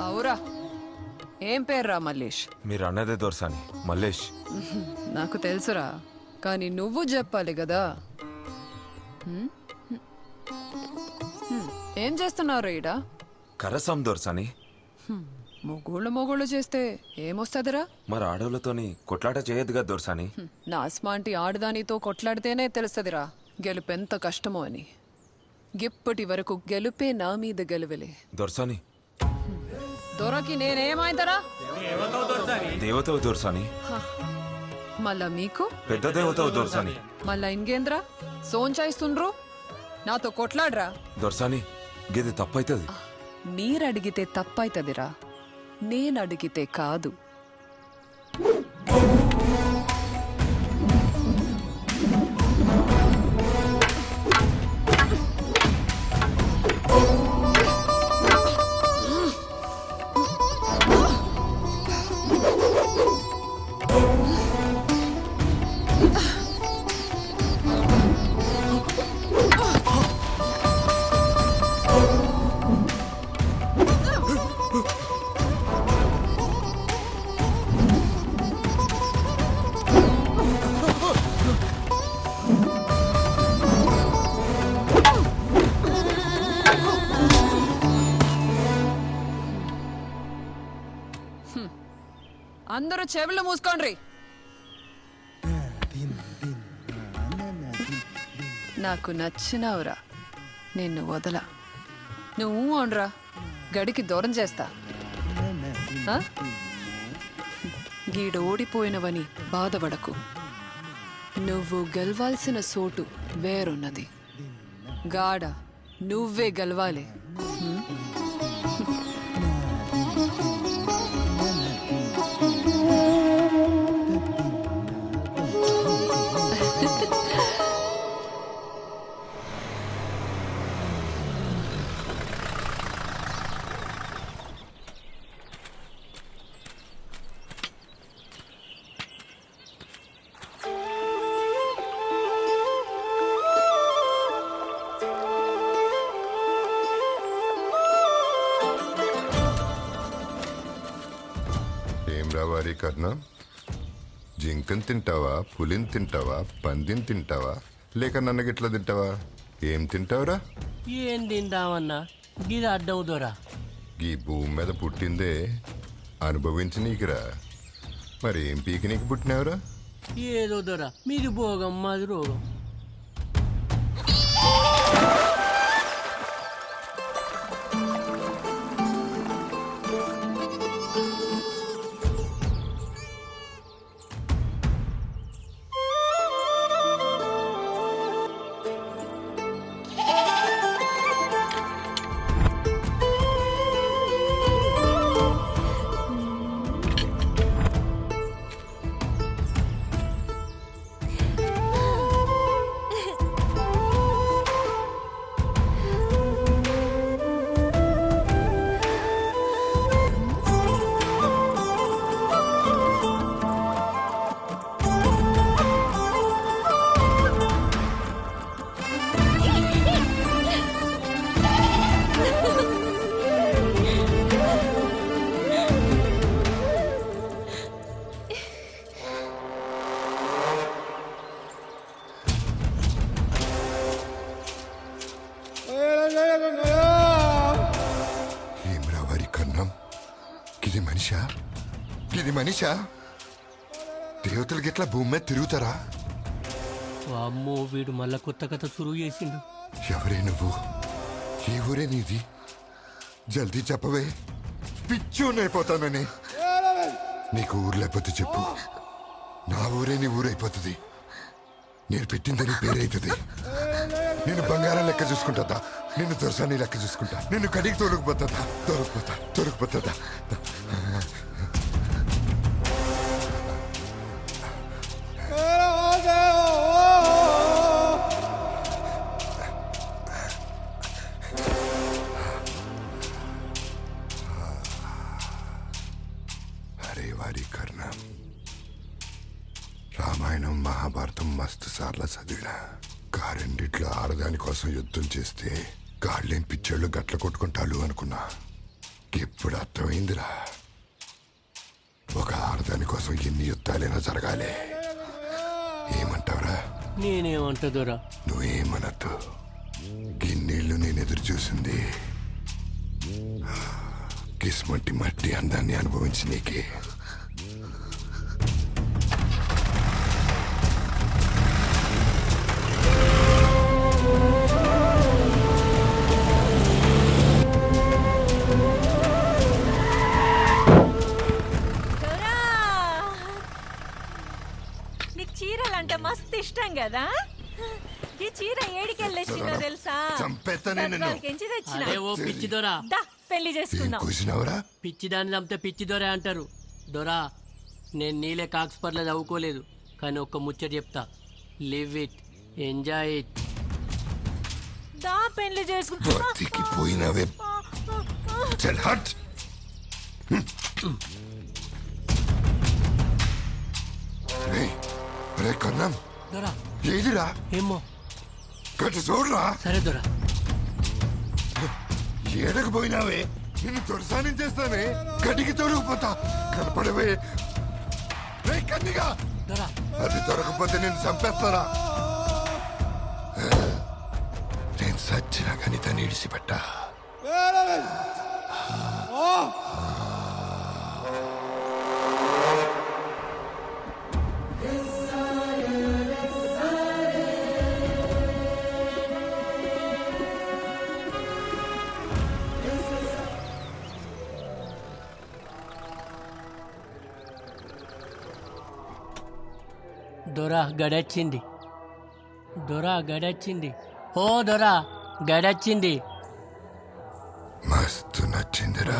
అవురా, ఏం పేర్రా మల్లేష్? మీరు అన్నదే దొరసాని, మల్లేష్. నాకు తెలుసురా, కానీ నువ్వు చెప్పాలి కదా. ఏం చేస్తున్నావు ఈడ? కరసాం దొరసాని. మొగుళ్ళు చేస్తే ఏమొస్తుందిరా? మరి ఆడవులతోని కొట్లాట చేయొద్దుగా దొరసాని. నా అస్మాంటి ఆడదానితో కొట్లాడితేనే తెలుస్తుందిరా గెలుపెంత కష్టమో అని. ఇప్పటి వరకు గెలుపే నా మీద గెలువలే దొరసాని. దొరకి నేనేమైతరా? దేవతవు దొరసాని. మళ్ళా మీకు పెద్ద దేవతవు దొరసాని. మళ్ళా ఇంకేంద్రా సోంచాయిస్తుండ్రు? నాతో కొట్లాడరా దొరసాని. గిది తప్పైతుంది. మీరడిగితే తప్పైతదిరా, నేనడిగితే కాదు. అందరూ చెవులు మూసుకోండ్రి. నాకు నచ్చినావురా, నిన్ను వదల. నువ్వు అనరా, గడికి దూరం చేస్తా. గీడ ఓడిపోయినవని బాధపడకు. నువ్వు గెలవాల్సిన చోటు వేరున్నది. గాడ నువ్వే గెలవాలి. వారి కర్ణం, జింకని తింటావా, పులిని తింటావా, పందిని తింటావా, లేక నన్ను గిట్లా తింటావా? ఏం తింటావురా? ఏం తింటామన్నా, గిది అడ్డం దొరా. ఈ భూమి మీద పుట్టిందే అనుభవించి నీకురా. మరి ఏం పీకి నీకు పుట్టినావురా? ఏదో దొరా, మీది భోగం మాది రోగం. ఏమ్రా వారి కన్నం, గిది మనిషా? గిది మనిషా? దేవతలు గిట్లా భూమి మీద తిరుగుతారా? అమ్మో, వీడు మళ్ళా కొత్త కథ సురువు చేసిండు. ఎవరే నువ్వు? ఏ ఊరే నీది? జల్దీ చెప్పవే, పిచ్చోనైపోతానని. నీకు ఊరు లేకపోతే చెప్పు, నా ఊరే నీ ఊరైపోతుంది. నేను పెట్టిందని పేరైతుంది. నేను బంగారం లెక్క చూసుకుంటా, నిన్ను దొరసాని లెక్క చూసుకుంటా. నిన్ను కడిగి తొలగిపోతుందా. అరే వారి కర్ణం, రామాయణం మహాభారతం మస్తు సార్లు చదివినా. కారెండిట్లో ఆడదాని కోసం యుద్ధం చేస్తే గాళ్ళేం పిచ్చోళ్ళు గట్ల కొట్టుకుంటారు అనుకున్నా. ఇప్పుడు అర్థమైందిరా, ఒక ఆడదాని కోసం ఎన్ని యుద్ధాలైనా జరగాలి. ఏమంటావురా? నేనేమంటా దొరా? నువ్వేమనద్దు. గిన్నీళ్ళు నేను ఎదురు చూసింది కిస్మంటి మట్టి అందాన్ని అనుభవించి నీకే. నీకు చీరలంటే మస్తు ఇష్టం కదా. ఈ చీర ఏడికెళ్ళొచ్చిందో తెలుసా? చంపేస్తా నేను. ఎంచి తెచ్చిన. అదే ఓ పిచ్చి దొరా, దా పెళ్లి చేసుకుందాం. కూసినవరా? పిచ్చి దాన్ని చంపితే పిచ్చి దొరే అంటారు. దొరా, నేను నీలే కాక్స్పర్లో చదువుకోలేదు, కానీ ఒక్క ముచ్చట చెప్తా. Live it, enjoy it. దా పెళ్లి చేసుకుందాం. బతికి పోయినవే. చల్ హట్. రే కన్నం, దొరా ఏదిరా? ఏమో. గట్టు చూడరా. సరే దొరా. ఏడకు పోయినావే, నిన్ను దొరసాని చేస్తానే. గడికి తొలగిపోతా. కనపడవే రే కన్నిగా. దొరా అది దొరకపోతే నేను చంపేస్తారా? నేను సచ్చినా కానీ తను ఇడిసిపెట్టా. దొరా గడొచ్చింది. దొరా గడొచ్చింది. ఓ దొరా గడొచ్చింది. మస్తు నచ్చిందిరా.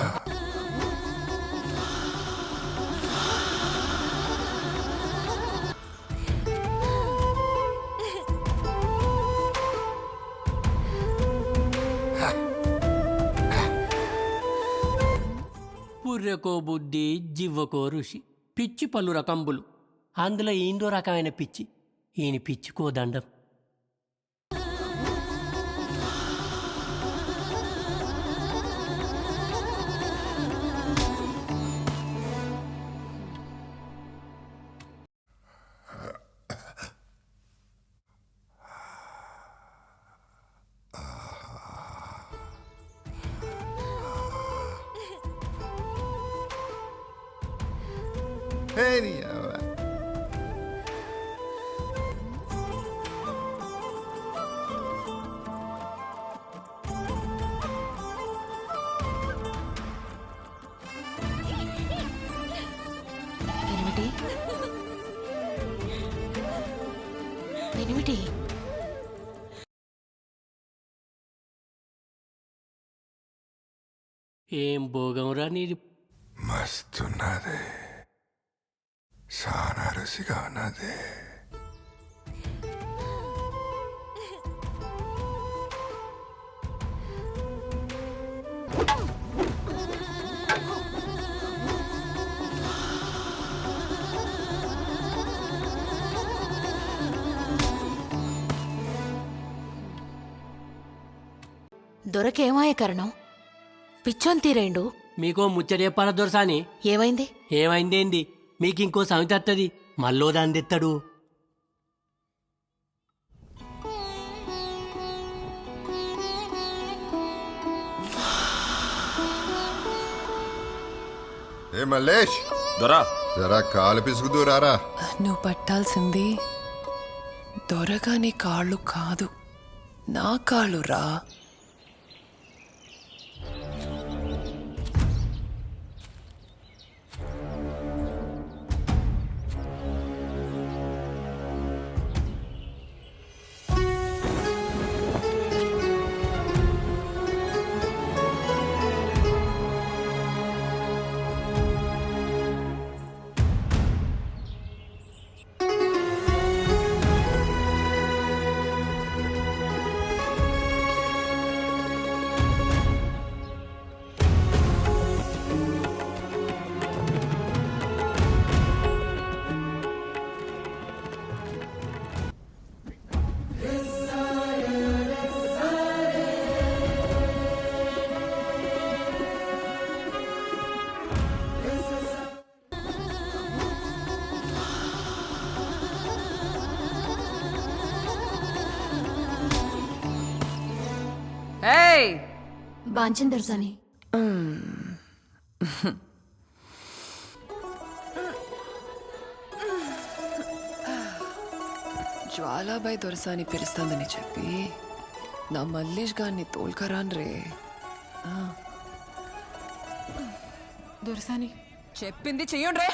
పుర్రెకో బుద్ధి, జివ్వకో ఋషి. పిచ్చి పలు రకంబులు, అందులో ఏందో రకమైన పిచ్చి. ఈయన పిచ్చికో దండం. ఎనిమిటి ఏం భోగంరా నీది. మస్తున్నది, చాలా రుచిగా ఉన్నది. దొరకేమాయ కరణం, పిచ్చోన్ తీరేండు. మీకో ముచ్చట చెప్పాలా దొరసాని? ఏమైంది? ఏమైందేంది, మీకు ఇంకో సమితి వస్తుంది, మళ్ళో దాన్ని తెస్తాడు. ఏ మల్లేష్, దొరా జరా కాలు పిసుకుదూరారా. నువ్వు పట్టాల్సింది దొరగాని కాళ్ళు కాదు, నా కాళ్ళు రా. బాంచన్ దొరసాని. జ్వాలాబాయ్ దొరసాని పిలుస్తుందని చెప్పి నా మల్లేష్ గారిని తోల్కరాన్ రే. దొరసాని చెప్పింది చెయ్యండి రే.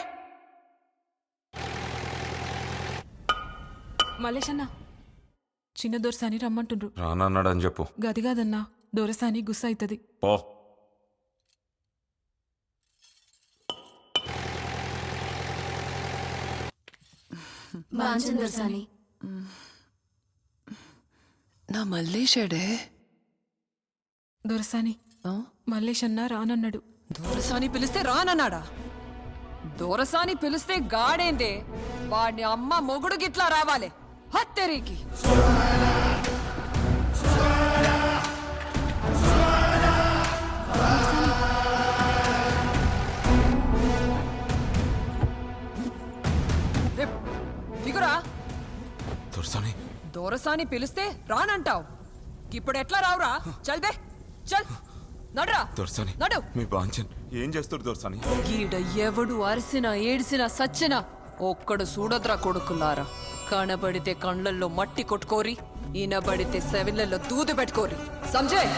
మల్లేష్ అన్న, చిన్న దొరసాని రమ్మంటుండ్రు. రానన్నాడని చెప్పు. గది కాదన్నా, దొరసాని గుస్స అవుతుంది. పో. బాంచన్ దొరసాని. నా మల్లేషడే. దొరసాని మల్లేష్ అన్న రానన్నాడు. దొరసాని పిలిస్తే రానన్నాడా? దొరసాని పిలిస్తే గాడేందే? వాడిని అమ్మ మొగుడు గిట్లా రావాలి. హత్తెరీకి దిగురా. దొరసాని దొరసాని పిలిస్తే రానంటావు. ఇప్పుడు ఎట్లా రావురా? చల్ బే, చల్ నడురా. దొరసాని నడు. మీ బాంచన్ ఏం చేస్తారు దొరసాని? గీడ ఎవడు అరిసినా ఏడిసినా సచ్చినా ఒక్కడు చూడద్రా కొడుకులారా. కనబడితే కండ్లల్లో మట్టి కొట్టుకోరి, ఈనబడితే సెవిన్లలో దూది పెట్టుకోరి. సంజయ్